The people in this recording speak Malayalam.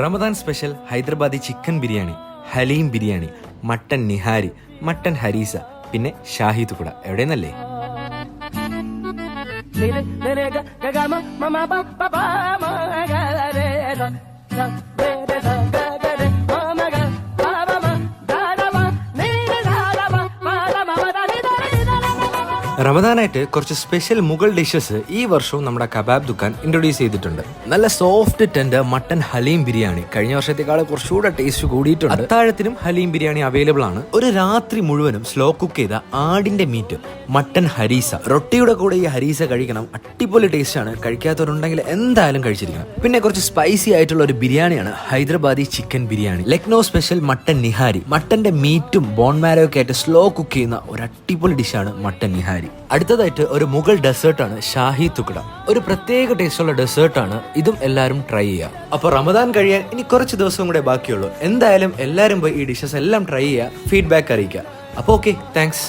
Ramadan special Hyderabadi chicken biryani, haleem biryani, mutton nihari, mutton harees, പിന്നെ ഷാഹി തുക്കുട. എവിടെയെന്നല്ലേ? റമദാനായിട്ട് കുറച്ച് സ്പെഷ്യൽ മുഗൾ ഡിഷസ് ഈ വർഷവും നമ്മുടെ കബാബ് ദുക്കാൻ ഇൻട്രൊഡ്യൂസ് ചെയ്തിട്ടുണ്ട്. നല്ല soft tender mutton Haleem biryani കഴിഞ്ഞ വർഷത്തേക്കാൾ കുറച്ചുകൂടെ ടേസ്റ്റ് കൂടിയിട്ടുണ്ട്. അത്താഴത്തിനും ഹലീം ബിരിയാണി അവൈലബിൾ ആണ്. ഒരു രാത്രി മുഴുവനും സ്ലോ കുക്ക് ചെയ്ത ആടിന്റെ മീറ്റ്, മട്ടൻ ഹരീസ, റൊട്ടിയുടെ കൂടെ ഈ ഹരീസ കഴിക്കണം. അടിപൊളി ടേസ്റ്റ് ആണ്. കഴിക്കാത്തവരുണ്ടെങ്കിൽ എന്തായാലും കഴിച്ചിരിക്കണം. പിന്നെ കുറച്ച് സ്പൈസി ആയിട്ടുള്ള ഒരു ബിരിയാണിയാണ് Hyderabadi chicken biryani. Lucknow special mutton nihari, മട്ടന്റെ മീറ്റും ബോൺമാരോ ഒക്കെ ആയിട്ട് സ്ലോ കുക്ക് ചെയ്യുന്ന ഒരു അടിപൊളി ഡിഷാണ് മട്ടൻ നിഹാരി. അടുത്തതായിട്ട് ഒരു മുഗൾ ഡെസേർട്ടാണ് ഷാഹി തുക്കുട. ഒരു പ്രത്യേക ടേസ്റ്റുള്ള ഡെസേർട്ടാണ്. ഇതും എല്ലാവരും ട്രൈ ചെയ്യുക. അപ്പോൾ റമദാൻ കഴിയാൻ ഇനി കുറച്ച് ദിവസവും കൂടെ ബാക്കിയുള്ളൂ. എന്തായാലും എല്ലാവരും പോയി ഈ ഡിഷസ് എല്ലാം ട്രൈ ചെയ്യുക, ഫീഡ്ബാക്ക് അറിയിക്കുക. അപ്പോൾ ഓക്കെ, താങ്ക്സ്.